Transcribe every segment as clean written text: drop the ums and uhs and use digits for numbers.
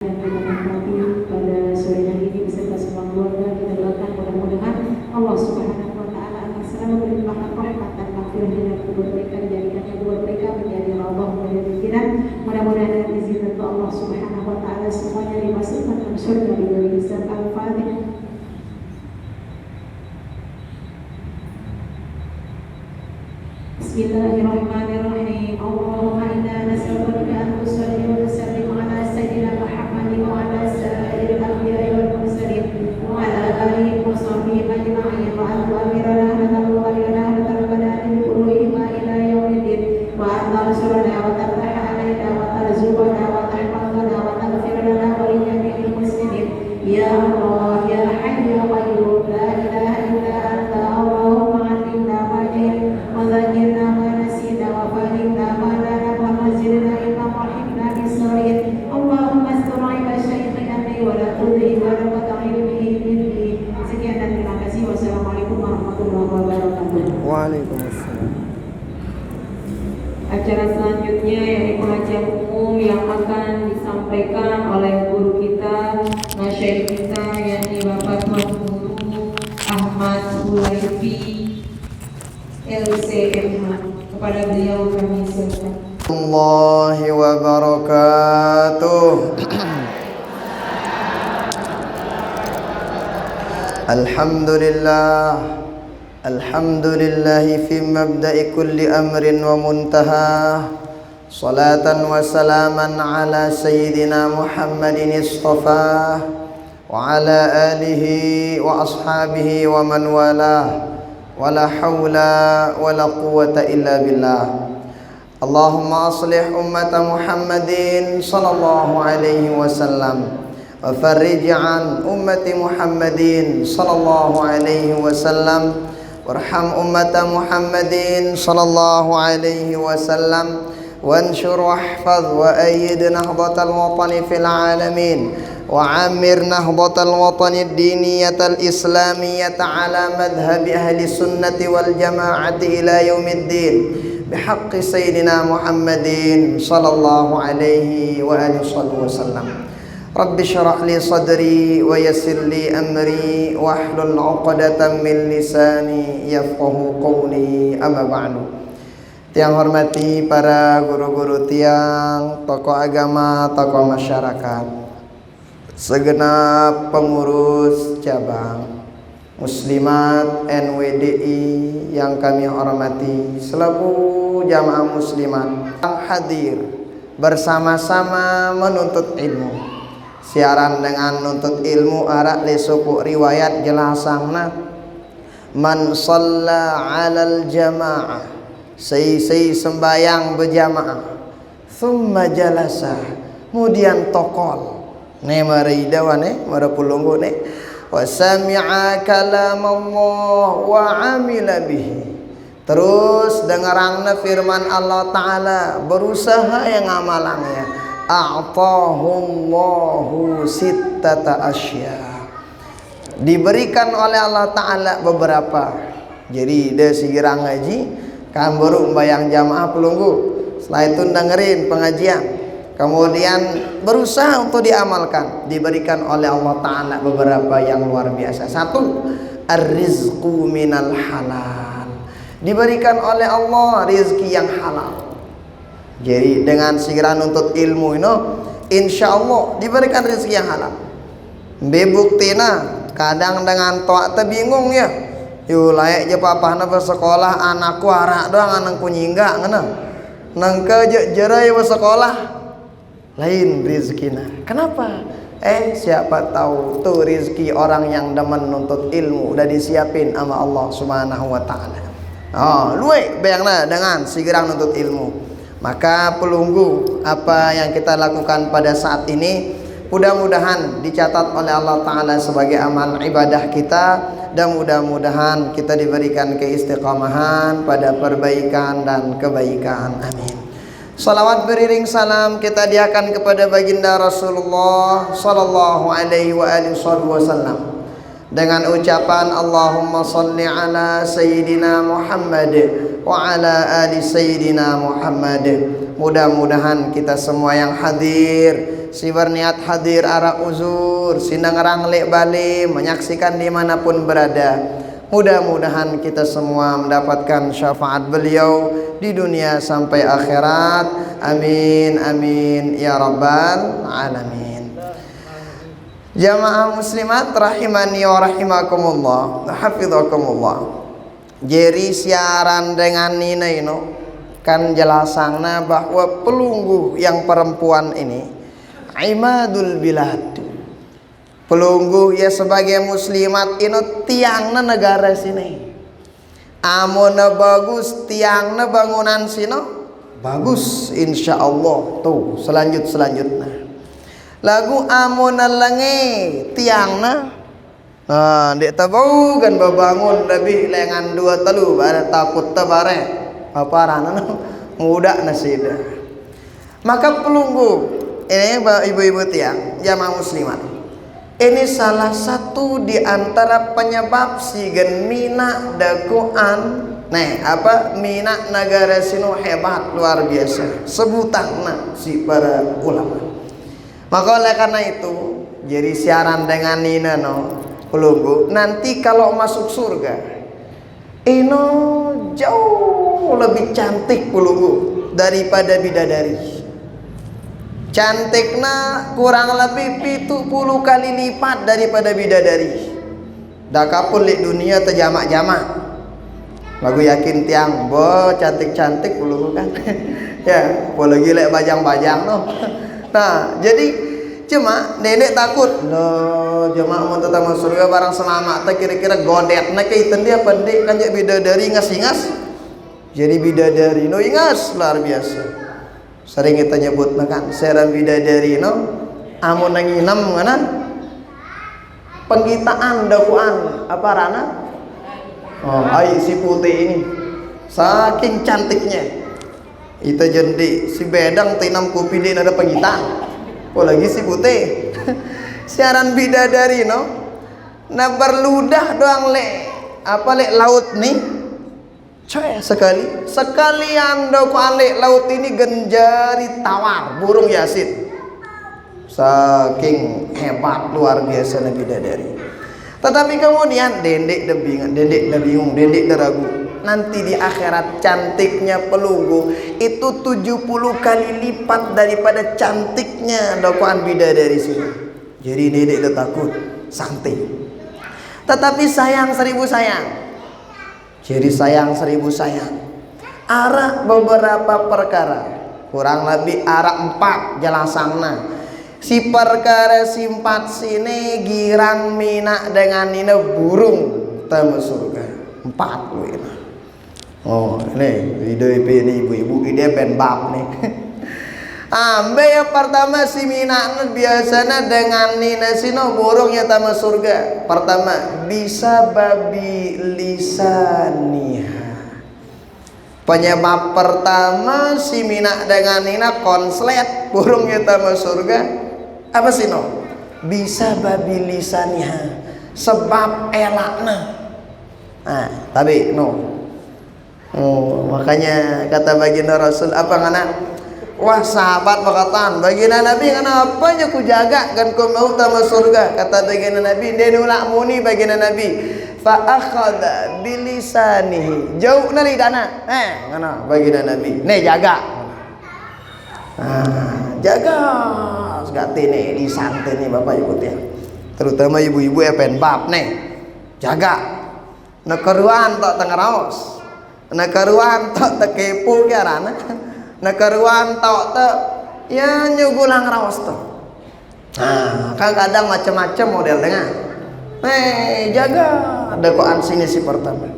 yang kita nikmati pada sore hari ini beserta semua keluarga. Kita doakan mudah-mudahan Allah Subhanahu wa Ta'ala akan selalu melimpahkan rahmat dan maghfirah dan kubur mereka, dijadikannya kubur mereka menjadi raudhah dari pikiran. Mudah-mudahan dengan izin dari Allah Subhanahu wa Ta'ala semuanya dimasukkan dalam surga biduri hisab. Al-Fatihah. Bismillahirrahmanirrahim. Allahumma inna nas'aluka an tusalli wa tusallim ala sayyidina Muhammadin wa ala sa'iril anbiya'i wal mursalin wa ala alihi wa sahbihi ajma'in wa an tu'amirana hadal wa lana hadal badani bi quluhima ila yaumiddin wa an tansurana wa tartaha alaina wa tarzuqana wa tahfazana wa taghfir lana wa li jami'il muslimin ya Allah ya hayy ya qayyum la ilaha illa anta. Allahumma 'allimna ma jahilna wa dhakkirna ma nasina wa fahimna ma la nafham wa zidna ilma wa hifna bis-salihin. Allahumma astur 'aiba syaikhina wa la tudhi wa la ta'ilmihi minni. Sekian dan terima kasih. Wassalamualaikum warahmatullahi wabarakatuh. Waalaikumsalam. Acara selanjutnya yaitu pengajian umum yang akan disampaikan oleh guru kita, masyaikh kita, yakni Bapak Tuan Guru Ahmad Hulaifi LCMH. Kepada beliau kami silakan. Allahi wa barakatuh. Alhamdulillah. Alhamdulillahi fi mabda'i kulli amrin wa muntaha. Salatan wa salaman ala sayyidina Muhammadin istafa wa ala alihi wa ashabihi wa man walah. Wala hawla wala quwwata illa billah. Allahumma aslih ummata Muhammadin sallallahu alaihi wasallam wa farrij an ummati Muhammadin sallallahu alaihi wasallam warham ummata Muhammadin sallallahu alaihi wasallam وانشر واحفظ وأيد نهضة الوطن في العالمين وعمر نهضة الوطن الدينية الإسلامية على مذهب أهل السنة والجماعة إلى يوم الدين بحق سيدنا محمد صلى الله عليه وآله وسلم. رب اشرح لي صدري ويسر لي أمري واحلل عقدة من لساني يفقه قولي أما بعد. Tiang hormati para guru-guru tiang, tokoh agama, tokoh masyarakat, segenap pengurus cabang Muslimat NWDI yang kami hormati, selaku jamaah muslimat yang hadir bersama-sama menuntut ilmu. Siaran dengan nuntut ilmu arak li suku riwayat jelasangna man shalla 'alal jamaah, say sembayang berjamaah, thumma jalasa, kemudian tokol ne maridawa ne marapulunggu ne, wa sami'a kalam Allah wa amila bihi, terus dengarangna firman Allah Ta'ala, berusaha yang amalangnya, a'tahullahu sittata asya, diberikan oleh Allah Ta'ala beberapa. Jadi dia sigirang ngaji kan baru membayang jamaah pelunggu, setelah itu dengerin pengajian, kemudian berusaha untuk diamalkan, diberikan oleh Allah Ta'ala beberapa yang luar biasa. Satu, ar-rizqu minal halal, diberikan oleh Allah rizki yang halal. Jadi dengan sikiran untuk ilmu ini, insya Allah diberikan rizki yang halal. Bebuktina kadang dengan toa bingung ya, yuk layak je papahna bersekolah, anakku arak doang, anakku nyingga ngana nangka jerai bersekolah lain rezekina. Kenapa? Siapa tahu tuh rezeki orang yang demen nuntut ilmu udah disiapin sama Allah Subhanahu wa Ta'ala. Luwe bayangna dengan segera nuntut ilmu. Maka pelunggu apa yang kita lakukan pada saat ini mudah-mudahan dicatat oleh Allah Ta'ala sebagai amal ibadah kita, dan mudah-mudahan kita diberikan keistiqamahan pada perbaikan dan kebaikan. Amin. Salawat beriring salam kita diakan kepada baginda Rasulullah sallallahu alaihi wasallam dengan ucapan Allahumma salli ala sayyidina Muhammad wa ala ali sayyidina Muhammad. Mudah-mudahan kita semua yang hadir, si berniat hadir ara uzur, si ngerang lek balik menyaksikan dimanapun berada, mudah-mudahan kita semua mendapatkan syafaat beliau di dunia sampai akhirat. Amin amin ya rabbal alamin. Jamaah muslimat rahimani wa rahimakumullah, hafizakumullah. Jadi siaran dengan Nina ini kan jelasangna bahwa pelunggu yang perempuan ini imadul bilad. Pelunggu ya sebagai muslimat ini tiangna negara sini. Amona bagus tiangna bangunan sini bagus insyaallah. Tuh selanjutnya lagu amona lange tiangna dek tabau kan babangun lebih lengan 2 telu bare takut tabare apa rana muda nasida. Maka pelunggu ini ibu-ibu tiang jamaah muslimat, ini salah satu di antara penyebab si gen mina dakuan mina negara sinu hebat luar biasa sebutanna si para ulama. Maka oleh karena itu jadi siaran dengan Nina pelunggu nanti kalau masuk surga ini jauh lebih cantik pelunggu daripada bidadari. Cantiknya kurang lebih 70 kali lipat daripada bidadari. Dakapun di dunia terjamak-jamak. Lagu yakin tiang bo cantik-cantik pelunggu kan. Ya, apalagi lek bajang-bajang Nah, jadi cuma nenek takut loh jemaah mau tetap masuk surga barang selamat tak kira-kira godetna kaitan dia pendek kan jadi bidadari ngas-ngas jadi bidadari ingas luar biasa. Sering kita nyebut kan seram bidadari amun nanginam ngana penggitaan dakwaan apa rana ai si putih ini saking cantiknya itu jadi si bedang tinam kopi dia ada pengitaan. Oh lagi si putih siaran bidadari nah berludah doang lek laut nih coy sekalian doang lek laut ini genjari tawar burung yasin saking hebat luar biasa bidadari. Tetapi kemudian dendek bingung dendek ragu. Nanti di akhirat cantiknya pelunggu itu 70 kali lipat daripada cantiknya dakwaan bidadari sini. Jadi dedek udah takut santai. Tetapi sayang 1000 sayang. Jadi sayang 1000 sayang. Arah beberapa perkara kurang lebih arah 4 jelasangna. Si perkara simpat sini girang mina dengan nina burung tamu surga 4 wina. Oh ini video ini ibu-ibu ide pen bab nih. Ambe yang pertama si mina biasanya dengan nina sino burungnya tamu surga. Pertama bisa babi lisaniha. Penyebab pertama si mina dengan nina konslet burungnya tamu surga. Apa sih bisa babi lisaniha sebab elakna. Nah tapi makanya kata baginda Rasul apa ngana wah sahabat berkataan baginda Nabi ngana apa aja ku jaga kan ku mau tamu surga. Kata baginda Nabi dia nulak muni baginda Nabi fa akhadha bilisanihi jauh na lidana ngana baginda Nabi nih jaga jaga segati nih lisan nih bapak ibu ya terutama ibu-ibu pen bab nih jaga nakaruan tak tengaraos nakaruan tak tekepo karana nakaruan tak ya nyugulang raos tuh. Nah kan kadang macam-macam model dengan jaga dakwaan sini si pertama.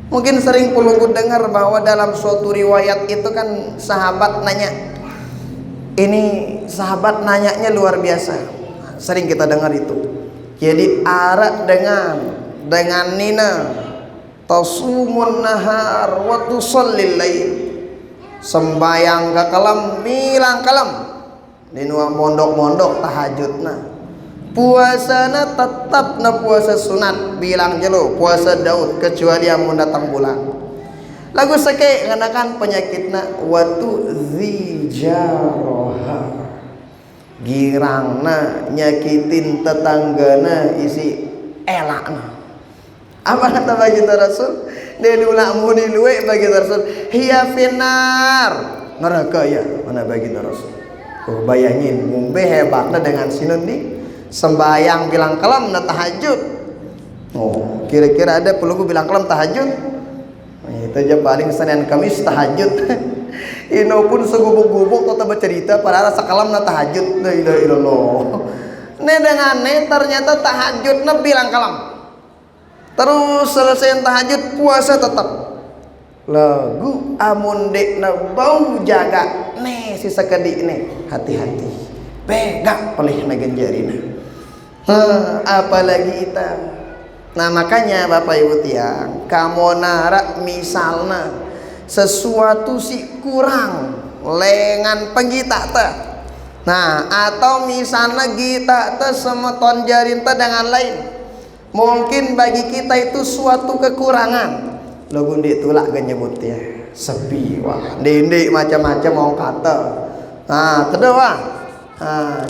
Mungkin sering pelunggu dengar bahwa dalam suatu riwayat itu kan sahabat nanya, ini sahabat nanyanya luar biasa, sering kita dengar itu. Jadi arak dengan nina tasumun nahar wa tusallil lail, sembayang ke kalam milang kalam dinua mondok-mondok tahajudna, puasana tetap na puasa sunat bilang jelo puasa Daud kecuali yang mau datang bulan. Lagu seke nganakan penyakitna watu zijaroha, girangna nyakitin tetanggana isi elakna. Apa kata baginda Rasul? Dia ulama muni luwe baginda Rasul, hiya finar, neraka ya. Mana baginda Rasul? Oh, bayangin ngombe hebatnya dengan sinundi sembayang bilang kalam na tahajud. Oh, kira-kira ada pelunggu bilang kalam tahajud? Itu aja paling Senin Kamis tahajud. Ino pun segubuk-gubuk atau bercerita pada rasa kalam na tahajud. La ilaha illallah. Ne dengan ne ternyata tahajudnya bilang kalam. Terus selesai tahajud puasa tetap. Lagu amun dek na bau jaga ne si sekedik ne hati-hati. Pegang oleh nagenjarina. Apalagi kita. Nah makanya Bapak Ibu tiang, kamu narak misalnya sesuatu si kurang lengan penggita teh. Nah atau misalnya kita teh semeton jarinta dengan lain, mungkin bagi kita itu suatu kekurangan. Lagu di tulak nyebut ya sepi wah, dendek macam-macam mau kata. Nah terdoa,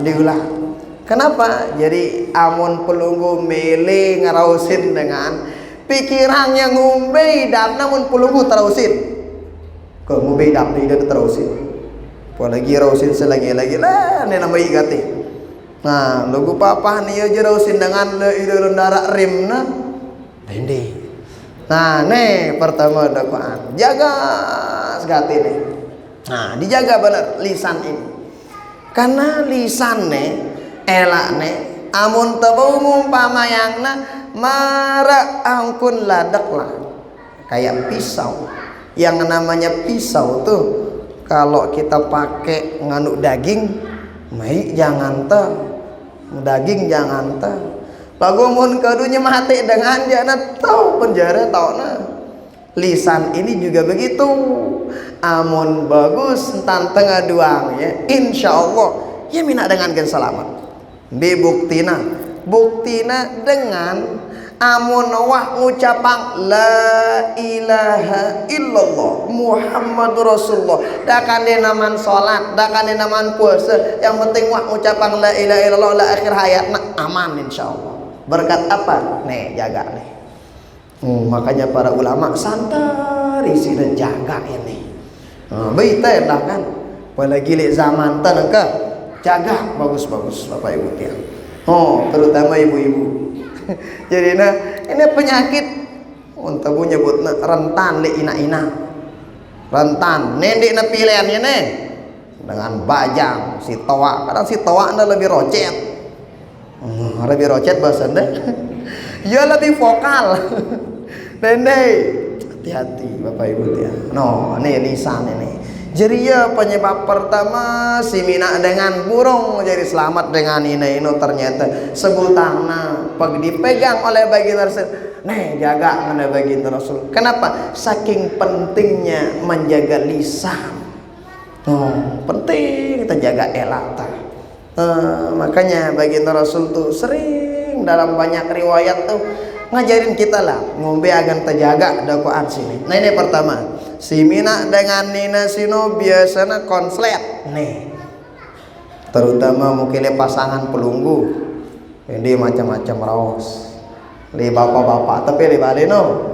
diulang. Kenapa? Jadi amun pelunggu mele ngerausin dengan pikiran yang ngumbe dap namun pelunggu terausin. Kau ngumbe dap tidak terausin. Apalagi rausin selagi-lagi lah, ini nama igati. Nah, lugu papa nih aja rausin dengan le idul darak rimna. Dende. Nah, nih pertama dakwaan. Jaga segati nih. Nah, dijaga benar lisan ini. Karena lisan nih elak nih amun tebau mumpamayangna mara angkun ladak lah kayak pisau. Yang namanya pisau tuh kalau kita pakai nganuk daging mai jangan teh daging jangan teh lagu mun kadunya mati dengan jana tahu penjara tahu nah. Lisan ini juga begitu, amun bagus entan tengah duang ya insyaallah ya mina dengan gen selamat. Buktina dengan amun wah ngucapang la ilaha illallah Muhammadur Rasulullah dakan naman salat dakan naman puasa yang penting wah ngucapang la ilaha illallah la akhir hayatna aman insyaallah. Berkat apa? Nih jaga nih. Makanya para ulama santai sih jaga ini. Baik dah kan. Apalagi lek zaman tanaka jaga bagus-bagus Bapak Ibu ya. Terutama ibu-ibu. Jadi ini penyakit untuk nyebutna rentan le ina-ina. Rentan nendek na pilihannya nih dengan bajang si toa. Kadang si toa lebih rocet. Lebih rocet bahasanya. Ya lebih vokal. Nendek hati-hati Bapak Ibu ya. Ini lisan ini. Jadi ya penyebab pertama si mina dengan burung jadi selamat dengan ini ternyata sebutangna dipegang oleh baginda Rasul. Nih jaga mana baginda Rasul. Kenapa? Saking pentingnya menjaga lisan. Penting kita jaga elata. Makanya baginda Rasul tuh sering dalam banyak riwayat tuh ngajarin kita lah ngombe agan terjaga dakwaan sini. Nah ini pertama. Si mina dengan nina sino biasanya konslet nih, terutama mungkin pasangan pelunggu ini macam-macam raos li bapak-bapak tapi li baleno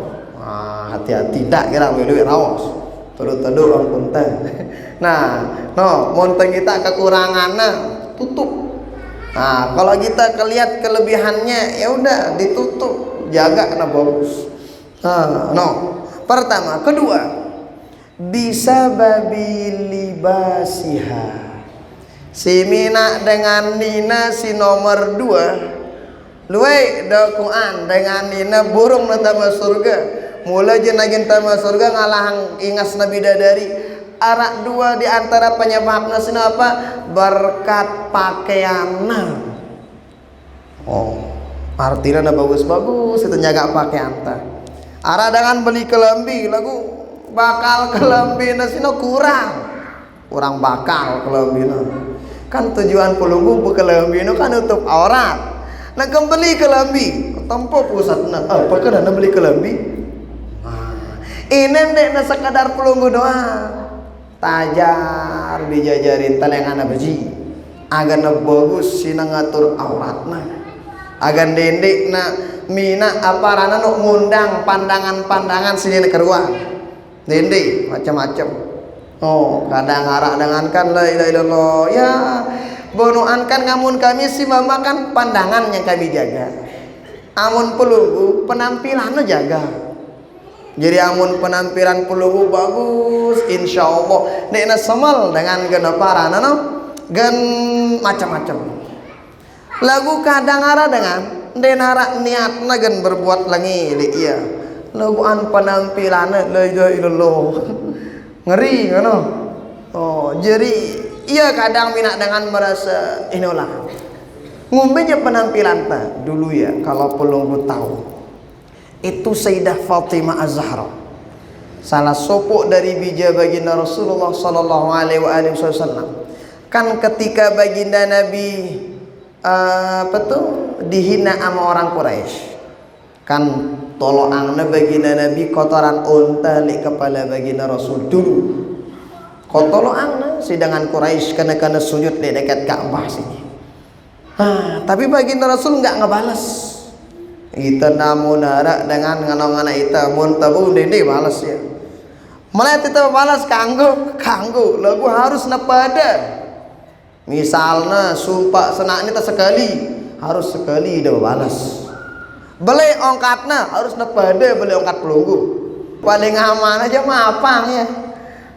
hati-hati tidak kira wilui raos terus-terus orang punten. Nah monteng kita kekurangannya tutup. Nah kalau kita kelihat kelebihannya ya udah ditutup jaga kena bagus. Pertama, kedua bisa babi libasiha si mina dengan nina si nomor 2 luwe dakuan dengan nina burung natama surga mulai jenagin tama surga ngalang ingas nabi dadari arak 2 di antara penyebabnya sini apa berkat pakaianna. Artinya bagus-bagus itu jaga pakaian ta arah dengan beli kelambi lagu bakal kelambina sino kurang bakal kelambina kan tujuan pelunggu kelambina kan nutup aurat. Nah kembali kelambi tempo pusat perkara beli kelambi Ini ndek na sekadar pelunggu doang. Tajar bijajarin talengana beji. Agan na bagus sina ngatur auratna. Agan dendek na mina aparana nu ngundang pandangan-pandangan sini keruan. Dendek macam-macam. Oh, kadang arah dengan kan la ilaha illallah. Ya, bonoan kan ngamun kami si mama kan pandangan yang kami jaga. Amun pelunggu penampilannya jaga. Jadi amun penampilan pelunggu bagus, insya Allah nek semal dengan geneparana no, gen macam-macam. Lagu kadang arah dengan denara niatna gen berbuat langi iya. Laguan penampilannya la ilaha illallah. Ngeri kan? Oh, jadi iya kadang minat dengan merasa inolah. Ngumpenya penampilan tak dulu ya kalau pelunggu tahu. Itu Sayyidah Fatimah Az-Zahra. Salah sopok dari bija baginda Rasulullah sallallahu alaihi wasallam. Kan ketika baginda Nabi dihina sama orang Quraisy. Kan toloangna baginda Nabi kotoran unta di kepala baginda Rasul dulu. Kotoloangna sidangan Quraisy kena sujud di dekat Ka'bah sini. Tapi baginda Rasul enggak ngebalas. Kita namun nara dengan nganong-ngana ita mun tabu dende balas ya. Malah kita balas kanggo lagu harus napada. Misalnya sumpah senak ini tak sekali, harus sekali dah balas. Beli ongkatna harus napada beli ongkat pelunggu. Paling aman aja mapang ya.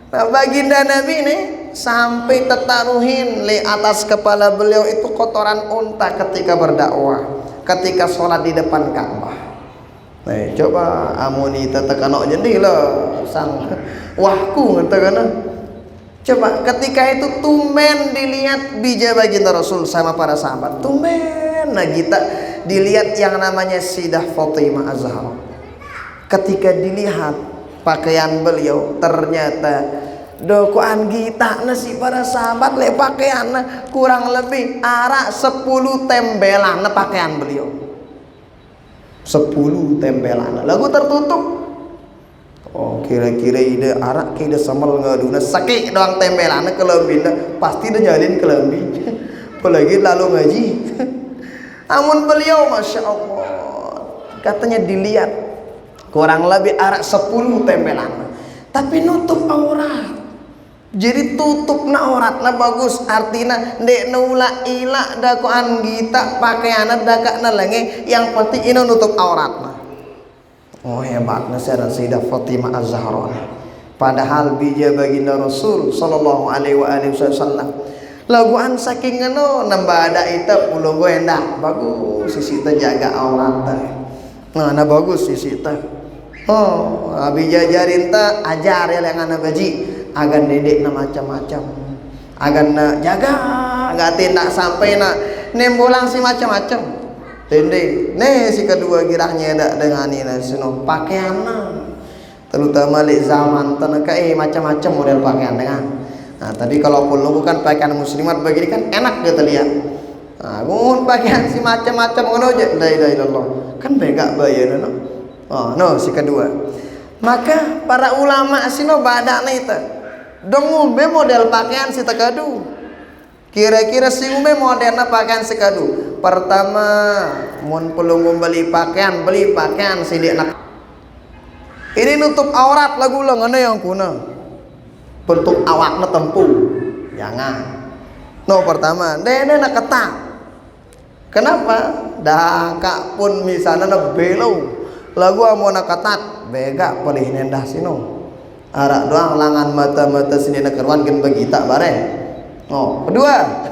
Nah, baginda Nabi ini sampai tertaruhin di atas kepala beliau itu kotoran unta ketika berdakwah, ketika sholat di depan Ka'bah. Nah, coba amuni tetekanok jadi lah sang wahku katakan. Coba ketika itu tumben dilihat bija baginda Rasul sama para sahabat. Tumben nah kita dilihat yang namanya Sayyidah Fatimah Az-Zahra. Ketika dilihat pakaian beliau ternyata dokuan kita nasi para sahabat le pakaian kurang lebih arah 10 tembelan pakaian beliau. 10 tembelan. Lagu tertutup. Oh, kira-kira ide arak kita samal ngaduna sakit doang tembelan kelembina pasti dah jalin kelembi. Apalagi lalu ngaji. Amun beliau masya Allah katanya dilihat kurang lebih arak 10 tembelan. Tapi nutup aurat. Jadi tutup na aurat na bagus artinya dek nula ila dakuan kita pakaiana dakak na lenge yang penting ini nutup aurat na. Oh hebatnya Sayyidah Fatimah Az-Zahra. Padahal bija baginda Rasul sallallahu alaihi wasallam. Laguan saking ngeno nambah ada ita pulunggo endah bagus sisi jaga aurat teh. Nah bagus sisi teh. Oh, bija jarin teh ajar ya yang ana baji agan dedek na macam-macam. Agan na jaga enggak tindak sampai na nembolang si macam-macam. Tende, nih si kedua girahnya ada dengan ini sino pakaiannya, terutama di zaman tenaga macam-macam model pakaian dengan. Nah tadi kalau pun bukan pakaian muslimat begini kan enak gitu lihat. Nah, gun pakaian si macam-macam ngono aja, la ilallah kan bega bayar no. Oh no si kedua. Maka para ulama sino badakna itu, dong be model pakaian si tekadu. Kira-kira si umbe moderna pakaian sekadu. Pertama, mun pelunggu beli pakaian sidik nak. Ini nutup aurat lagu lo ngene yang kuna. Bentuk awakna tempu. Jangan. No pertama, dene nak ketak. Kenapa? Daka pun misalnya na belau. Lagu amo nak ketat, bega pelih nendah sino. Arak doang langan mata-mata sini nak keruan gen begita bare. Oh, kedua,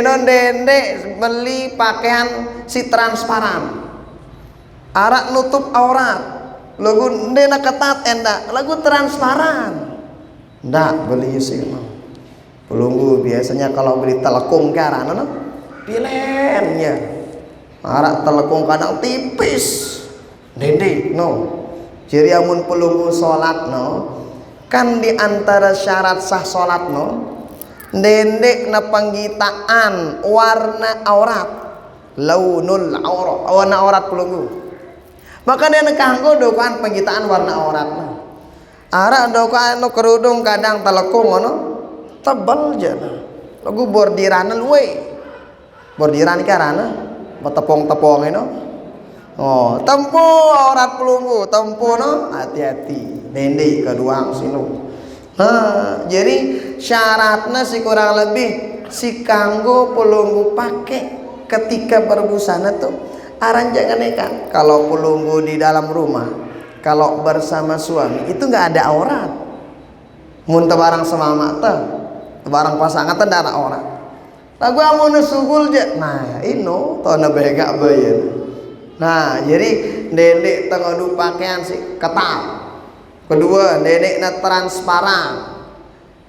non dende beli pakaian si transparan, arak nutup aurat, lagu dena ketat endak, lagu transparan, ndak beli sih mah. Pelunggu biasanya kalau beli telekung karena no, pilennya, arak telekung kadang tipis, dende no, jadi amun pelunggu sholat no, kan diantara syarat sah sholat no. Dendek na panggitaan warna aurat launul aurat warna aurat pelunggu maka dia kanggo dokuan panggitaan warna aurat Ara doka anu kerudung kadang telekung ngono tebal aja. Lagu bordiran luwe. Bordiran ki arana tepung-tepung no. Oh, tempo aurat pelunggu, tempo no, hati-hati. Dende kedua sinu. Nah, jadi syaratnya si kurang lebih si kanggo pelunggu pakai ketika berbusana tuh aran jangan kan kalau pelunggu di dalam rumah, kalau bersama suami itu nggak ada aurat. Mun barang semama teh, barang pasangan teh ada aurat. Lagu amun sugul je, nah ino tona bega bayan. Nah, jadi dendek tengadu pakaian si ketat. Kedua, dendek na transparan.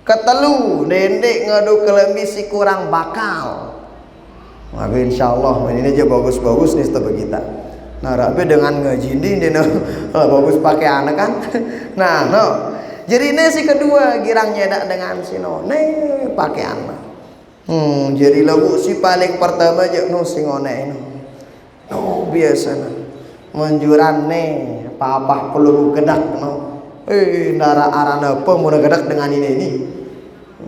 Ketelu, dendek ngadu kelembi si kurang bakal. Maka insyaallah ini aja bagus-bagus nih setelah kita. Nah, rapi dengan ngaji ini bagus pakaian kan. Nah, no. Jadi ini si kedua girang nyedak dengan si no. Nih pakaian. Jadi lagu si paling pertama aja no si ngone ini. Oh biasa na menjuran nih papa peluru gedak no ndara arana apa mau gedak dengan ini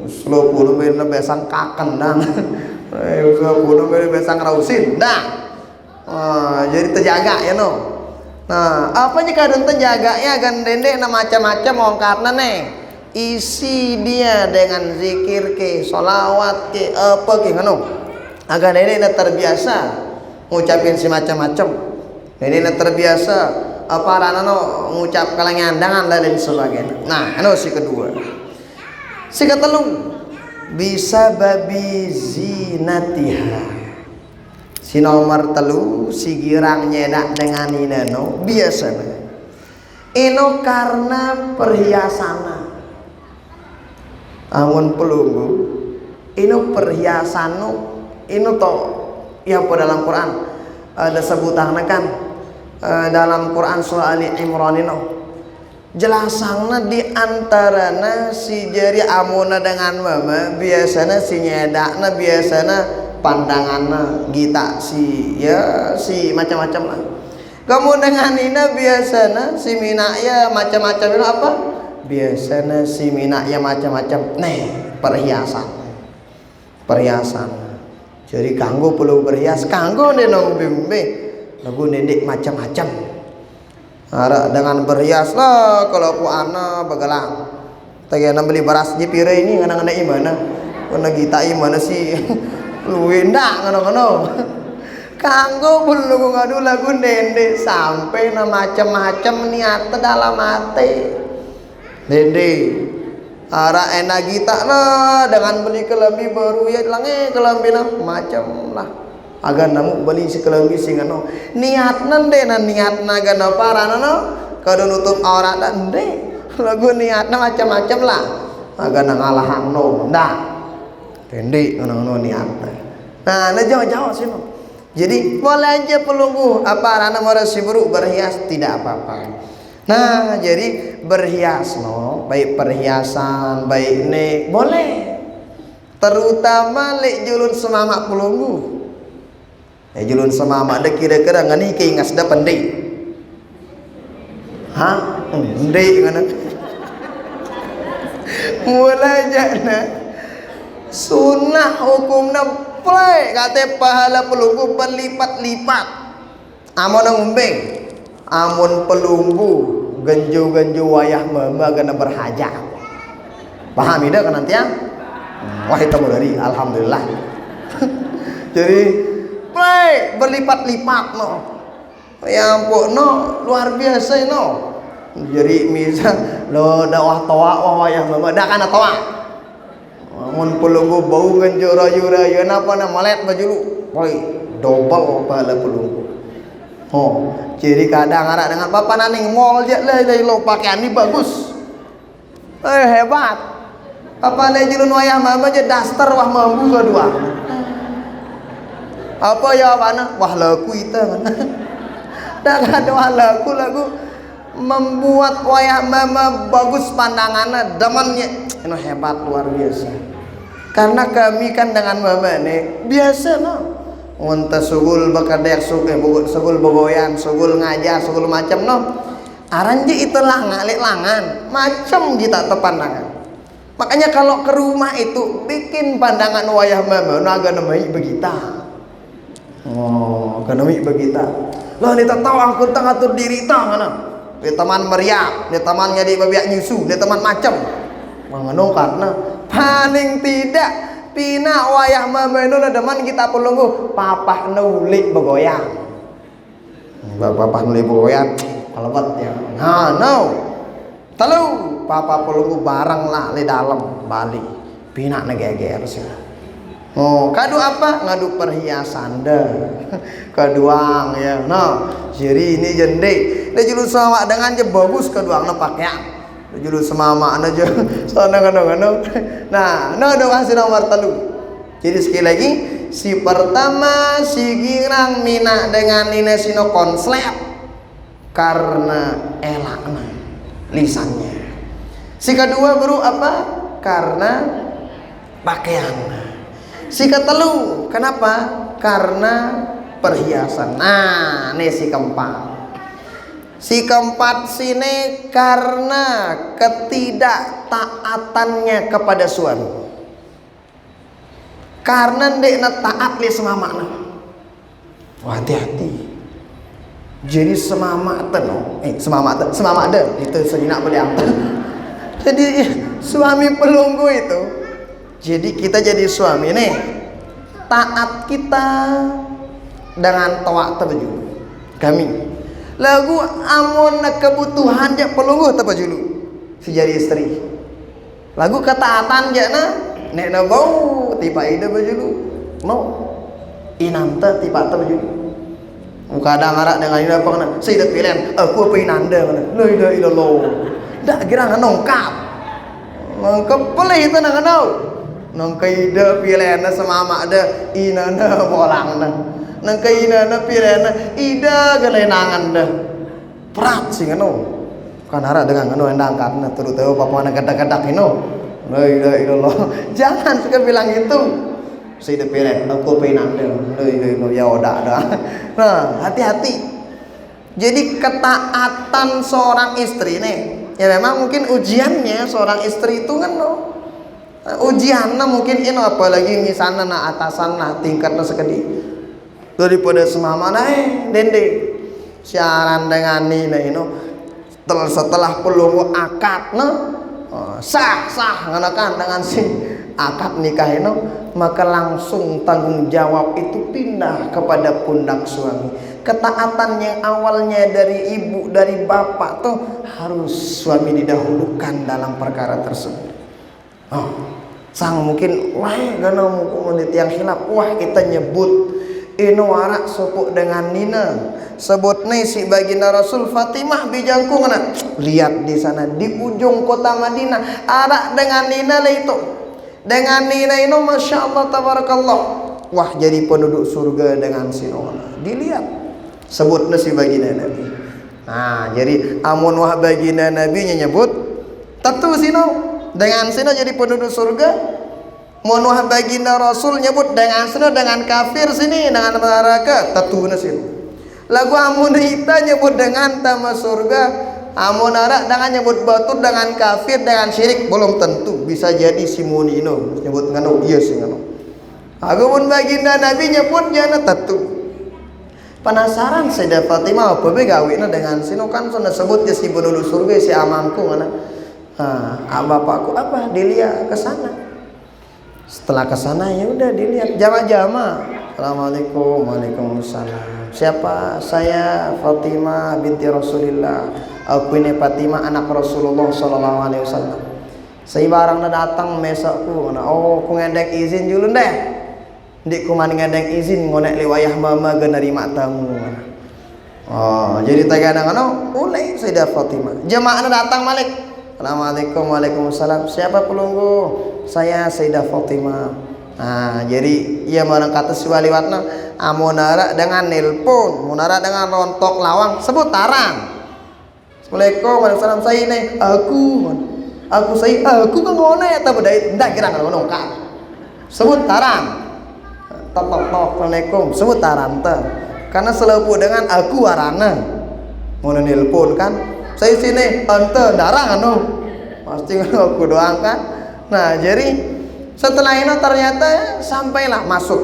slow puluh bener besang kaken dang slow puluh bener besang rausin dah jadi terjaga ya no. Nah apa nya kadang terjaga ya gan dendek na macam-macam orang karena nih isi dia dengan zikir ke solawat ke apa ke ngono agar dendek na terbiasa ngucapin si macam-macam. Ini terbiasa apa ranano ngucap kalangan dangan dan sebagainya. Nah, anu si kedua. Si ketelu bisa babi zinatiha. Si nomor telu si girang nyedak dengan inano biasanya. Ino karena perhiasana. Amun pelunggu ino perhiasano ino to ya pada dalam Quran ada sebutannya kan dalam Quran surah Ali Imran ini jelasangna di antarana si jari amuna dengan mama biasanya si nyedakna biasanya pandanganna gita si ya si macam-macam lah. Kamu dengan ina biasanya si minaknya macam-macam itu apa? Biasanya si minaknya macam-macam. Nih perhiasan. Jadi kanggo perlu berhias, kanggo nenong bimbe, lagu nendik macam-macam. Ara dengan berhias lah kalau ku ana begalang. Tagena beli beras di pire ini ngana-ngana imana. Kuna kita imana sih luwe ndak ngono-ngono. Kanggo perlu ngadu lagu nendik sampai na macam-macam niat dalam hati. Nendik ara enak kita lah dengan beli kelambi baru ya lange kelambi nah macam lah agar namu beli si kelambi singano niat nande na niat naga na para no kado nutup aurat nande lagu niatna macam-macam lah agar nang alahan no dah tendi ngono niatna nah jauh-jauh sih no. Jadi boleh aja pelunggu apa rana mau sibuk berhias tidak apa-apa. Nah jadi berhias no baik perhiasan baik nek boleh terutama lek julun semama pelunggu julun semama ada kira-kira ngani ke ngasda pendek pendek ngana mulai jana sunnah hukumna play kata pahala pelunggu berlipat-lipat amun ngumbeng amun pelunggu genju-genju wayah mama gana berhajat paham ida kan nanti ya wah itu dari alhamdulillah jadi play berlipat-lipat no ya ampun no luar biasa no jadi misal lo dakwah toa wayah mama dah kana toa amun pelunggu bau genju rayu-rayu napa na malet baju lu boy double pahala pelunggu. Oh, jadi kadang ada dengan papa naning mall je lah lo pakaian ini bagus. Hebat. Apa le julun wayah mama je daster wah mambu kedua. Apa ya mana? Wah lagu itu kan. Dah ada wah lagu membuat wayah mama bagus pandangannya, demennya. Ini hebat luar biasa. Karena kami kan dengan mama nih biasa no. Unta sugul bakadak sugul bogoyan sugul ngajar sugul macam no Aran je itu langalik langan, macam je tak tepandangan. Makanya kalau ke rumah itu bikin pandangan wayah mama, naga namai begita. Oh, kanami begita. Lah ni tak tahu aku tang atur diri tang kana. Dia teman meriak, dia teman jadi babiak nyusu, dia teman macam. Mangano karena paling tidak pina wayah mama itu deman kita pelunggu papah nulik begoyang. Papah nulik begoyang. Kalebet ya. Nah, no. Tahu papa pelunggu barang lah di dalam Bali. Pina negeger sih. Oh, kado apa? Ngadu perhiasan dah. Kaduang ya. Nah, jadi ini jende. Dia julu sama dengan je bagus kaduangna pakaian. Dia julu semama aja sana kano. Nah, no doa si nomor 3. Jadi sekali lagi, si pertama si girang mina dengan nina sino konslep karena elakna lisannya. Si kedua baru apa? Karena pakaian. Si ketelu kenapa? Karena perhiasan. Nah, ini si keempat. Si keempat sini karena ketidaktaatannya kepada suami. Karena ndek na taat li semamakna. Wah, hati-hati. Jadi semamatan, semamatan itu sejenak boleh ambil. Jadi suami pelunggu itu. Jadi kita jadi suami nih, taat kita dengan tawak tabaju kami. Lagu amun kebutuhan je pelunggu tabaju si jadi istri. Lagu ketaatan je na nek na bau tiba ida baju mau inanta tiba tabaju. Kadang arak dengan ida apa kana saya dah pilihan aku apa inanda kana la ilaha illallah dak gerang nongkap pelih itu nang kanau nang kaida pilihana semama ada inana bolangna nang kainana pilihana ida gelenangan dah prat sing kanau kan arak dengan kanau endang karena terus tahu apa mana kadak-kadak ino la ilaha illallah jangan suka bilang itu. Saya pilih aku pengen ya udah dah. Nah, hati-hati. Jadi ketaatan seorang istri nih, ya memang mungkin ujiannya seorang istri itu kan ujiannya mungkin ini apalagi misalnya na atasan na tingkatnya sekedi daripada semama dende siaran dengan ini setelah pelungu akad sah nganakan dengan si akad nikah ini maka langsung tanggung jawab itu pindah kepada pundak suami. Ketaatan yang awalnya dari ibu dari bapak tuh harus suami didahulukan dalam perkara tersebut. Sang mungkin wah gana menit yang hilap wah kita nyebut ino warak sopuk dengan nina sebut nih si baginda Rasul Fatimah bijangku ngana lihat di sana di ujung kota Madinah arak dengan nina lah itu. Dengan nina ini masya Allah tabarakallah wah jadi penduduk surga dengan sinona dilihat sebutnya si baginda Nabi. Nah jadi amun wah baginda Nabi nyebut tentu sino dengan sino jadi penduduk surga. Mun wah baginda Rasul nyebut dengan sino dengan kafir sini dengan neraka tentu sino. Lagu amun kita nyebut dengan tamu surga. Amun arak dengan nyebut batur dengan kafir dengan syirik belum tentu bisa jadi si munino nyebut ngano iya sih ngano. Agun baginda Nabi nyebut jana tentu. Penasaran Sayyidah Fatimah apa be gawina dengan sino kan sudah sebut dia si penduduk surga si amangku ngana. Bapakku apa dilihat ke sana. Setelah ke sana ya udah dilihat jama-jama. Assalamualaikum, waalaikumsalam. Siapa? Saya Fatimah binti Rasulillah. Aku ini Fatimah anak Rasulullah sallallahu alaihi wasallam. Saya barang datang mesakku, oh ku ngendek izin dulu deh. Ndik ku man ngendek izin ngonek liwayah mama ge nerima tamu. Oh, jadi tagadang boleh Sayyidah Fatimah. Jemaah datang malik. Assalamualaikum, waalaikumsalam. Siapa pelunggu? Saya Sayyidah Fatimah. Nah, jadi ia barang kata si waliwatna amunara dengan nelpon, munara dengan rontok lawang sebut tarang. Assalamualaikum warahmatullahi wabarakatuh. Saya ini aku kan ngone ta bedai ndak kira ngono kan. Sebut tarang. Tok assalamualaikum sebut tarang ta. Karena selepu dengan aku warana. Mun nelpon kan saya sini ente darang anu pasti aku doakan. Nah jadi setelah itu ternyata sampailah masuk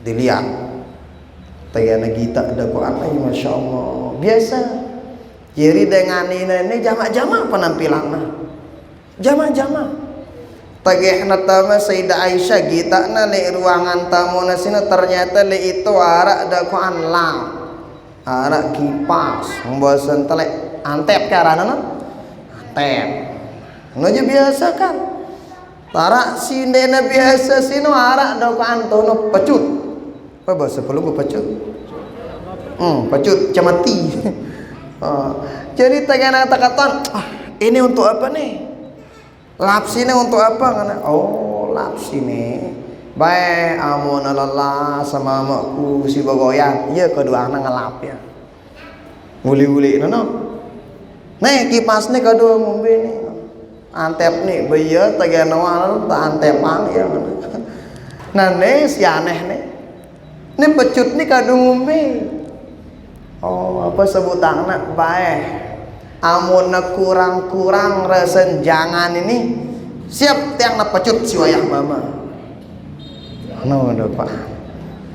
dilihat tegana kita ada Quran ini masya Allah biasa. Jadi dengan ini jama-jama penampilannya jama-jama tegana tama Sayyidah Aisyah kita na di ruangan tamu nasina ternyata li itu arak ada Quran lang arak kipas membosan telek antep karena antep aja biasa kan tarak sindena biasa sino arak ada Quran tono pecut apa bahasa pelunggu pecut pecut camati jadi tegana takatan ini untuk apa nih lapsi ini untuk apa karena oh lapsi nih baik amun lelah sama makku si bogoyan iya kedua anak ngelap ya uli-uli no nih kipas nih kedua ngombe nih antep nih bayar tegana wal tak antepang ya nah nih si aneh nih pecut nih kedua ngombe oh apa sebutannya baik amun kurang-kurang resen jangan ini siap tiang pecut si wayah mama udah pak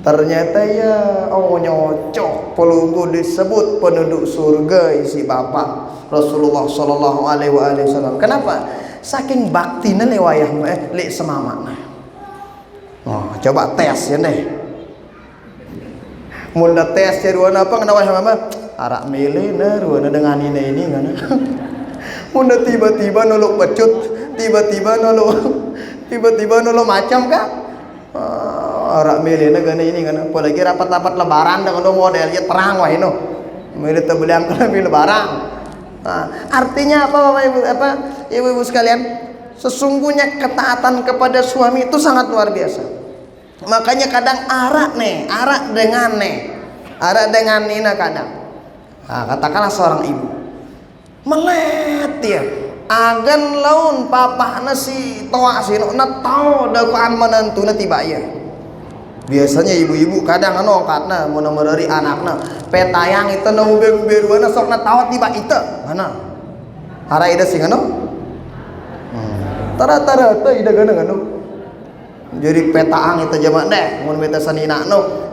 ternyata ya oh nyocok pelunggu disebut penduduk surga isi bapak Rasulullah Shallallahu Alaihi Wasallam. Kenapa? Saking baktinya le wayah le semama. Oh coba tes ya nih. Mula tes jadi warna apa kena wayah mama? Arak milih warna dengan ini kan? Mula tiba-tiba nolok pecut, tiba-tiba nolok macam kan? Arak milih gana ini kan? Apalagi rapat-rapat lebaran dengan modelnya terang wah ini. Milih terbeliang kalau milih lebaran. Nah, artinya apa Bapak Ibu Ibu-ibu sekalian? Sesungguhnya ketaatan kepada suami itu sangat luar biasa. Makanya kadang arak dengan nina kadang. Nah, katakanlah seorang ibu melet ya agan laun papa nasi toa sino na tau dakwaan menentu na tiba ya. Biasanya ibu-ibu kadang angkatna mau dari anakna petayang itu na ube-uberuana sok na tawa tiba itu mana hara ida sing tara-tara ida gana jadi petaang itu jamak deh mun beta sanina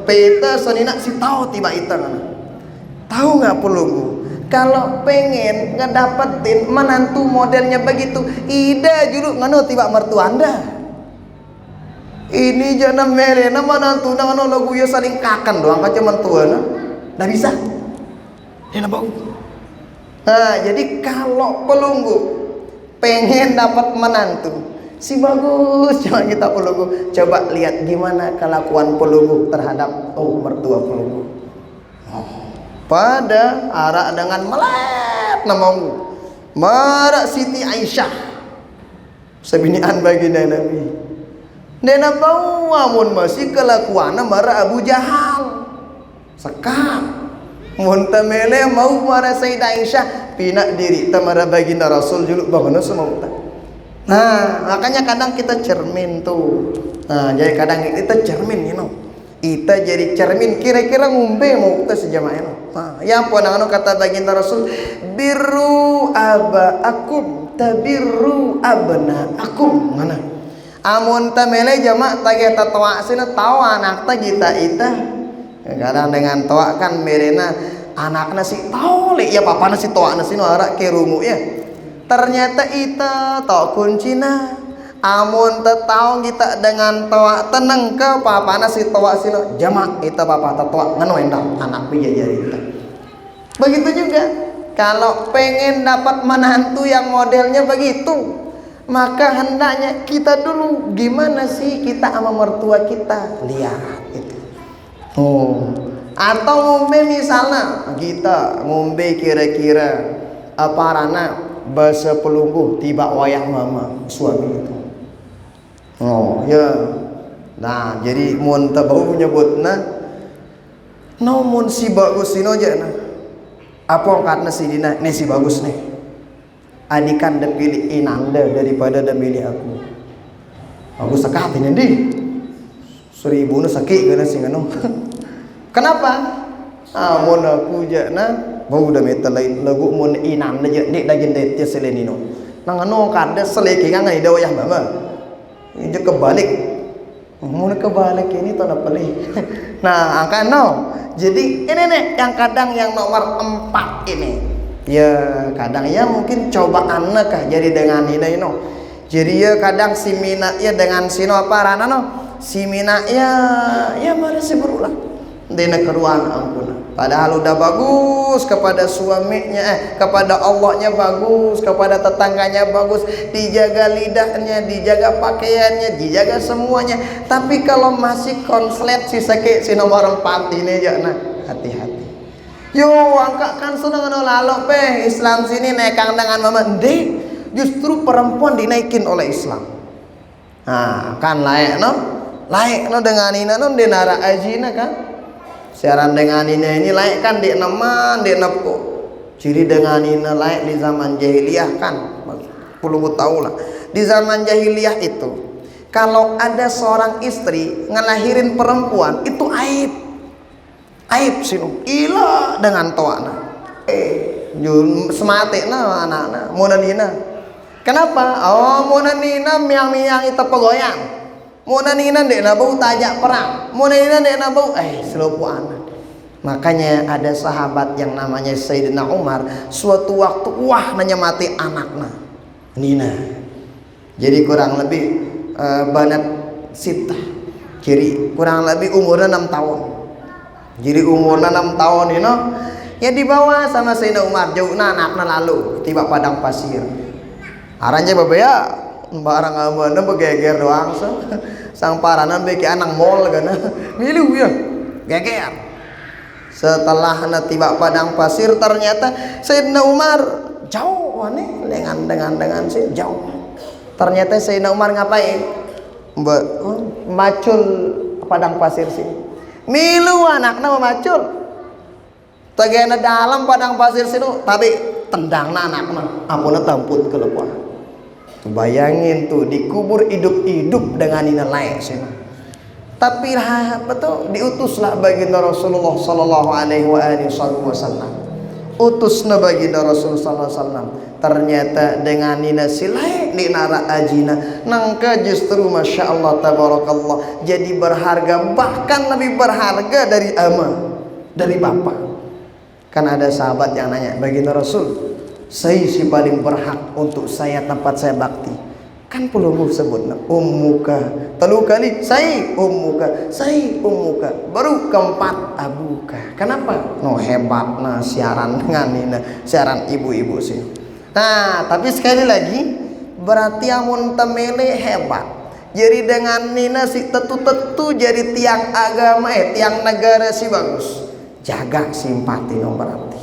peta sanina si tahu tiba itu tahu nggak pelunggu kalau pengen ngedapetin menantu modelnya begitu ida julu tiba mertua anda ini jangan merena menantu dengan lagu ya saling kakan doang kaca mentua nggak bisa dia bau. Nah jadi kalau pelunggu pengen dapat menantu si bagus jangan kita pelunggu coba lihat gimana kelakuan pelunggu terhadap mertua pelunggu pada arak dengan melet namamu marak Siti Aisyah sebinian baginda Nabi dena bau amun masih kelakuanna marah Abu Jahal sekap mun tamele mau marah Sayyidah Aisyah pinak diri tamara baginda Rasul juluk bangun semua. Nah makanya kadang kita cermin tuh nah jadi kadang kita cermin kita jadi cermin kira-kira ngumbe mau kita sejamaah nah yang ponang kata baginda Rasul birru abaakum tabirru abnaakum mana amun tamele jamak tage tatwa sina tahu anak ta kita ita kadang dengan toa kan merena anakna si tahu le ya papana si toa na sino ara kerungu ya ternyata ita tahu kuncina amun ta tahu kita dengan toa tenang ke papana si toa sino jamak ita papa ta toa ngano endang anak piye jari ita begitu juga kalau pengen dapat menantu yang modelnya begitu maka hendaknya kita dulu gimana sih kita sama mertua kita lihat itu atau ngombe misalnya kita ngombe kira-kira aparana bahasa pelunggu tiba wayah mama suami itu ya nah jadi mun tabau nyebutna mun si bagus sino aja nah apa karena si dina nih si bagus nih adikan dah pilih inanda daripada dah pilih aku sekat ini di 1000 na sakit kena sing kenapa amun aku jana bau udah meter lain lagu mun inan aja dik lagi det selenino nang ano kada seleki ngan ida wayah mama ini kebalik mun kebalik ini tuh apa nih nah angka no jadi ini nih yang kadang yang nomor 4 ini ya kadang ya mungkin cobaan kah jadi dengan ini no jadi ya kadang si mina ya dengan sino apa rana no si mina ya masih berulang dina keruan ampun padahal udah bagus kepada suaminya kepada Allahnya bagus kepada tetangganya bagus dijaga lidahnya dijaga pakaiannya dijaga semuanya tapi kalau masih konslet si sakit si nomor 4 ini ya nah hati-hati yo angkakan sudah ngono lalu pe Islam sini nekang dengan mama ndek justru perempuan dinaikin oleh Islam nah kan layak no dengan ina no denara ajina kan siaran dengan ini layak kan di naman di napko ciri dengan ini layak di zaman jahiliyah kan puluh tahu lah di zaman jahiliyah itu kalau ada seorang istri ngelahirin perempuan itu aib sinu gila dengan toana semate na anak-anak monanina kenapa oh monanina miang itu pegoyang monanina dek na bau tajak perang monanina dek na bau selopuan makanya ada sahabat yang namanya Sayyidina Umar suatu waktu nanya mati anaknya Nina jadi kurang lebih banat sita kiri kurang lebih umurnya 6 tahun jadi umurnya 6 tahun ini ya dibawa sama Sayyidina Umar jauh anaknya lalu tiba padang pasir aranya babaya barang abana begeger doang sang paranan beki anak mall kan milu ya geger setelah tiba padang pasir ternyata Sayyidina Umar jauh nih dengan sih jauh ternyata Sayyidina Umar ngapain macul padang pasir sih milu anaknya macul tegena dalam padang pasir sih tapi tendangna anaknya ampun tamput kelepuan bayangin tuh dikubur hidup-hidup dengan nilai sih tapi betul diutuslah baginda Rasulullah sallallahu alaihi wasallam utusna baginda Rasulullah sallallahu alaihi wasallam ternyata dengan nina silai nara ajina nangka justru masya Allah tabarakallah jadi berharga bahkan lebih berharga dari ama dari bapak kan ada sahabat yang nanya baginda Rasul saya si paling berhak untuk saya tempat saya bakti kan perlu sebut ummuka telu kali saya ummuka baru keempat abuka kenapa hebat siaran dengan ini siaran ibu-ibu sih nah tapi sekali lagi berarti amun temele hebat jadi dengan nina si tetu jadi tiang agama tiang negara si bagus jaga simpati berarti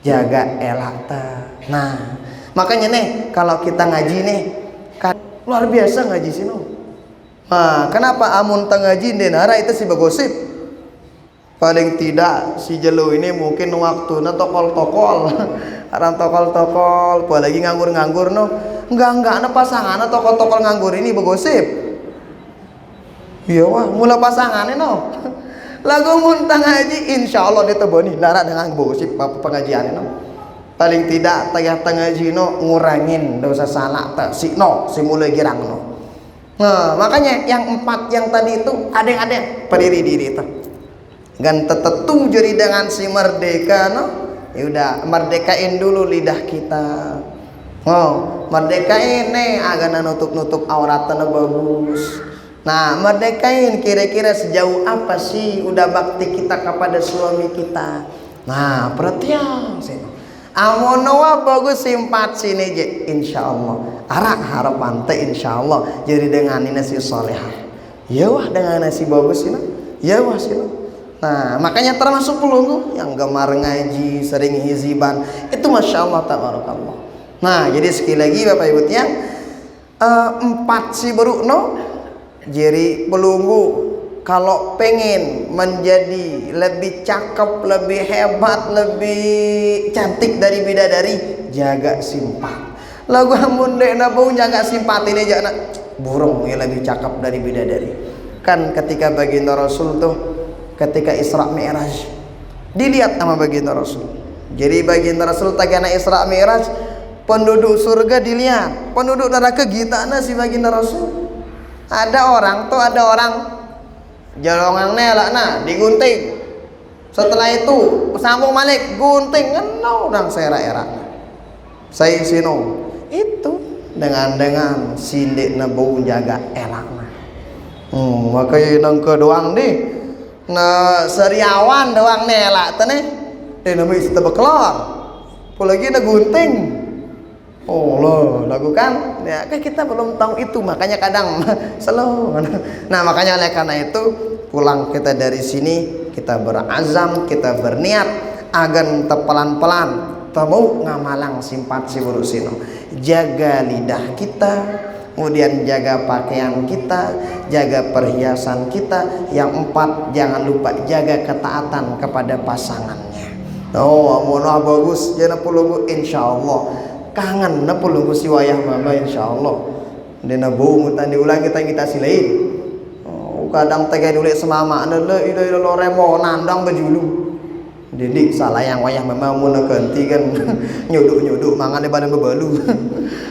jaga elata nah makanya nih kalau kita ngaji nih kan luar biasa ngaji sih nah kenapa amun ngaji denara itu si bagosip paling tidak si jelo ini mungkin waktunya tokol-tokol orang tokol-tokol apalagi nganggur-nganggur enggak pasangan tokol-tokol nganggur ini bagosip iya wah mula pasangannya lagu muntah ngaji insya Allah dia teboni lara dengan gosip pengajian paling tidak tengah ngaji ngurangin dosa salah si mulai girang nah makanya yang 4 yang tadi itu ada pendiri diri itu gan tetetu jadi dengan si merdeka ya udah merdekain dulu lidah kita merdekain agak nutup auratnya bagus. Nah merdekain kira-kira sejauh apa sih udah bakti kita kepada suami kita. Nah perhatian sih amonowa bagus simpat sini je insyaallah arak harapan teh insyaallah jadi dengan ini si solehah ya wah dengan nasi bagus ini ya wah sih. Nah makanya termasuk pelunggu yang gemar ngaji sering hiziban itu masya Allah tabarakallah. Nah jadi sekali lagi bapak ibu tiang 4 si baru jadi pelunggu kalau pengen menjadi lebih cakep, lebih hebat, lebih cantik dari bidadari, jaga simpat. Lagu amun dek nabau jaga simpat ini jangan burung yang lebih cakep dari bidadari. Kan ketika baginda Rasul tuh ketika Isra Mi'raj dilihat sama baginda Rasul. Jadi baginda Rasul tagana Isra Mi'raj, penduduk surga dilihat, penduduk neraka gitana si baginda Rasul. Ada orang jalongan nelakna digunting. Setelah itu sambung balik gunting ngenau dan serak-erak. Saya sino itu dengan sindik na bau jaga elakna. Makanya nang kedoang di na seriawan doang nelak tane. Nama isi tebeklor. Apalagi na gunting. Oh loh, lakukan ya kan kita belum tahu itu, makanya kadang slow. Nah makanya oleh karena itu pulang kita dari sini kita berazam, kita berniat agar pelan-pelan mau ngamalang simpat si buruk sino, jaga lidah kita, kemudian jaga pakaian kita, jaga perhiasan kita. Yang 4, jangan lupa jaga ketaatan kepada pasangannya. Oh amunah bagus jangan pulunggu insyaallah kangen na pulunggu si wayah mama insyaallah dina bau mutan diulang kita silain. Kadang tegay dulik semama na le ida loremo nandang bajulu didik salah yang wayah mama mun ganti kan nyuduk mangan di badan bebalu.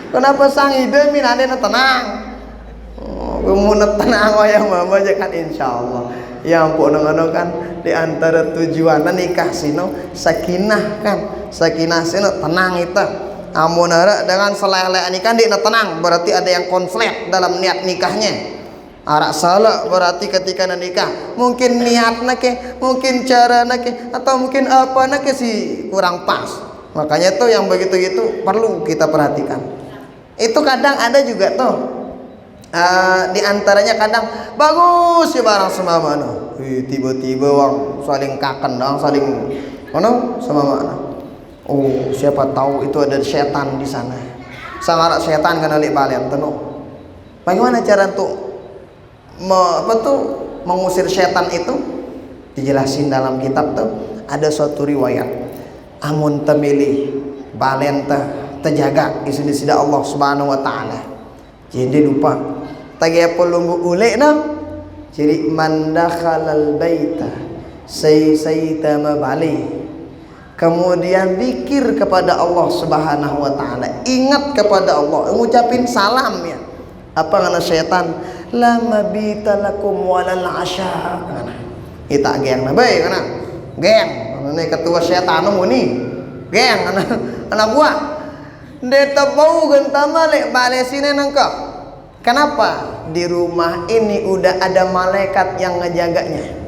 Kenapa sang ide minane na tenang. Mun tenang wayah mama jangan insyaallah. Ya ampun ngono kan di antara tujuan nikah sino sakinah kan. Sakinah sino tenang itu. Amun dengan selelek nikah di tenang berarti ada yang konflik dalam niat nikahnya. Arak salah berarti ketika nikah mungkin niatnya ke, mungkin caranya ke, atau mungkin apa ke si kurang pas. Makanya tuh yang begitu gitu perlu kita perhatikan. Itu kadang ada juga tuh di antaranya kadang bagus ya barang sama mana. Tiba-tiba wang saling kaken dong, saling mana sama mana. Oh siapa tahu itu ada setan di sana. Sangat setan kena lihat balian tenung. Bagaimana cara untuk mengusir setan itu? Dijelasin dalam kitab tuh ada suatu riwayat. Amun temilih balen terjaga isini sida Allah Subhanahu wa taala. Jadi lupa. Tagi pelunggu ule na. Jadi man dakhalal baita sayta mabali. Kemudian zikir kepada Allah Subhanahu wa taala, ingat kepada Allah, ngucapin salam ya. Apa ngana setan? La mabita lakum walal asya. Kita geng na bae kana. Geng, ini ketua setan muni. Geng anak buah. Deta bau gentama lek bale sini nangka. Kenapa? Di rumah ini udah ada malaikat yang ngejaganya.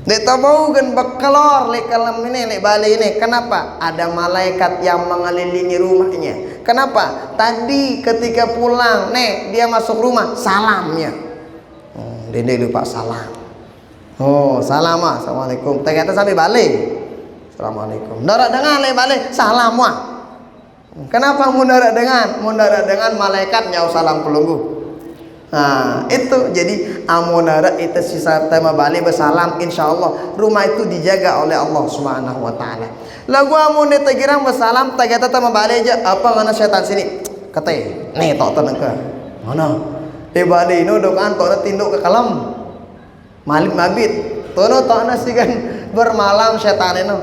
Dek tahu kan bekelor lek kalam ini lek bali ini. Kenapa? Ada malaikat yang mengelilingi rumahnya. Kenapa? Tadi ketika pulang, dia masuk rumah salamnya. Dede lupa salam. Oh salam ah, assalamualaikum. Ternyata sampai balik. Assalamualaikum. Darat dengan lek balik salam wah. Kenapa mundarat dengan? Mundarat dengan malaikat nyau salam pelunggu. Nah itu jadi amunara itu sisa tema balik bersalam insyaallah rumah itu dijaga oleh Allah Subhanahu wa taala. Lagu amun eta girang bersalam tagata tema balik aja apa ngana setan sini kate nih tok tenang ke mana di balik ini dokan tok tinduk ke kalam malik mabit tono tok sih kan bermalam setan itu.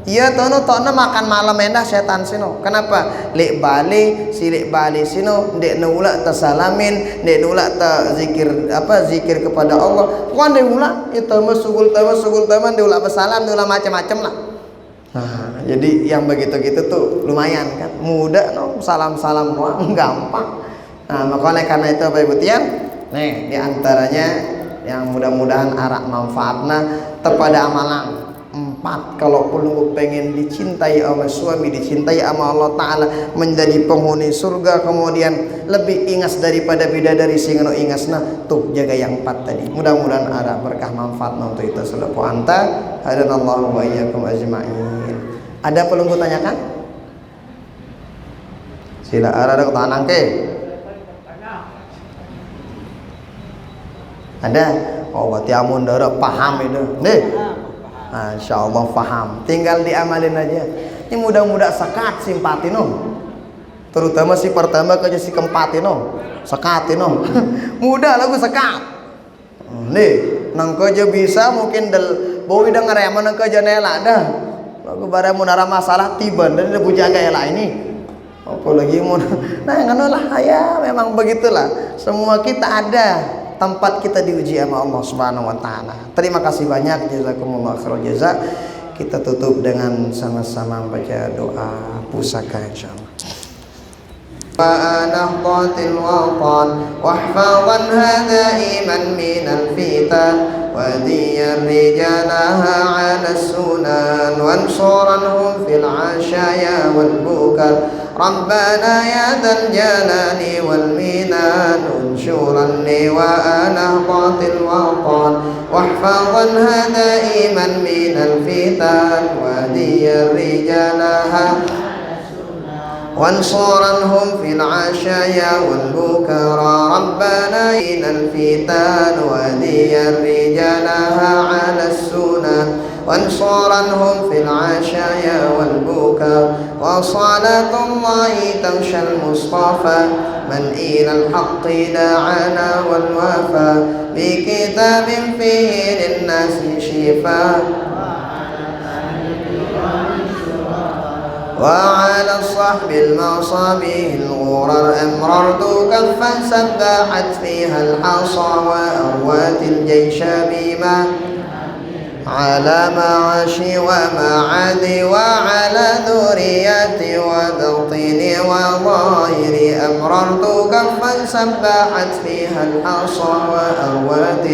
Iya tono tokna makan malam endah setan sino. Kenapa? Lek bali si lek bali sino dek nula tasalamin, dek nula ta zikir zikir kepada Allah. Wan dek nula itu sugul taman dek nula bersalam, dek nula macam-macam lah. Nah, jadi yang begitu-gitu tuh lumayan kan. Mudah no salam-salam doang gampang. Nah, makanya karena itu Bapak Ibu tiang, nih di antaranya yang mudah-mudahan arak manfaatna kepada amalan. 4 kalau perlu pengen dicintai sama suami, dicintai sama Allah Ta'ala, menjadi penghuni surga, kemudian lebih ingas daripada bidadari sehingga ingasna tuh jaga yang 4 tadi. Mudah-mudahan ada berkah manfaat untuk itu selepo anta hadanallahu wa iyyakum ajma'in. Ada pelunggu tanyakan? Sila ada ketahanan ke? Ada? Oh berarti amun darah paham itu nih. Insyaallah paham, tinggal diamalin aja. Ini mudah-mudah sekat simpati no. Terutama si pertama ke si keempat no. Sekat no. Mudah lagu sekat. Nih, nang kerja bisa mungkin bau udah ngereman nang kerja nela dah. Lagu barang mun ada masalah tiba dan ada bujaga ya lah ini. Apalagi mun nah nganolah ya memang begitulah. Semua kita ada tempat kita diuji sama Allah Subhanahu wa taala. Terima kasih banyak, jazakumullah khairal jaza. Kita tutup dengan sama-sama baca doa pusaka insyaallah. نهضة الوطن واحفظا دائما من الفتن وديا رجالها على السنن وانصرنهم في العشايا والبكر ربنا يا ذا الجلال والمنان انشرني ونهضة الوطن واحفظا دائما من الفتن وديا رجالها وانصرنهم في العشايا والبكرى ربنا إن الفتان وديا رجالها على السنن وانصرنهم في العشايا والبكر وصلاة الله تمشى المصطفى من إلى الحق دعانا والوفا بكتاب فيه للناس شفاء وعلى الصحب المصابيح الغرر أمررت كفا سباحت فيها الحصى وأروات الجيش بما على معاشي ومعادي وعلى ذرياتي وبطني وظاهري أمررت كفا سباحت فيها الحصى وأروات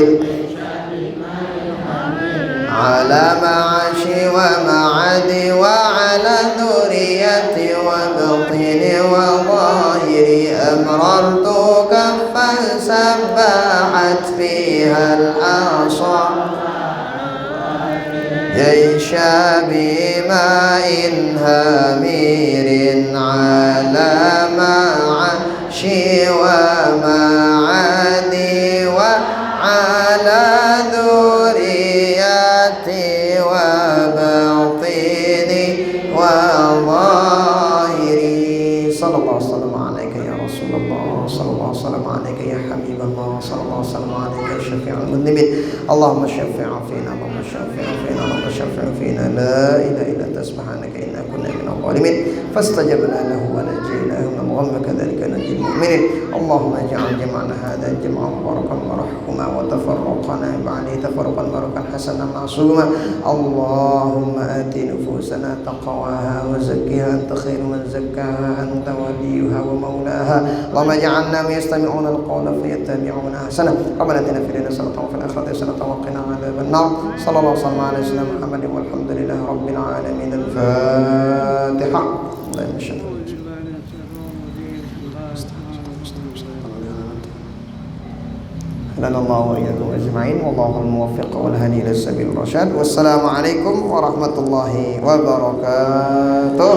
على معاشي ومعادي وعلى ذريتي وبطني وظاهري أمررت كفا سبحت فيها الأعصى جيش بماء هامير على معاشي ومعادي وعلى ذريتي وباطني وظاهري صلى الله وسلم عليك يا رسول الله صلى الله وسلم عليك يا حبيب الله صلى الله وسلم عليك يا شفيع المذنبين اللهم شفع فينا اللهم شفع فينا اللهم شفع فينا لا اله الا انت سبحانك انا كنا من الظالمين فاستجبنا له ونجيناه من الغم كذلك نجي المؤمنين اللهم اجعل جمعنا هذا جمعا مباركا مرحوما وتفرقنا بعده تفرقا مباركا حسنا معصوما اللهم آت نفوسنا تقواها وزكها أنت خير من زكاها أنت وليها ومولاها اللهم اجعلنا من يستمعون القول فيتبعون أحسنه ربنا آتنا في الدنيا حسنة وفي الآخرة حسنة وقنا عذاب النار صلى الله وسلم على سيدنا محمد والحمد لله رب العالمين الفاتحة اللهم صل لنا الله وإياكم أجمعين والله الموفق والهدي إلى سبيل الرشاد والسلام عليكم ورحمة الله وبركاته.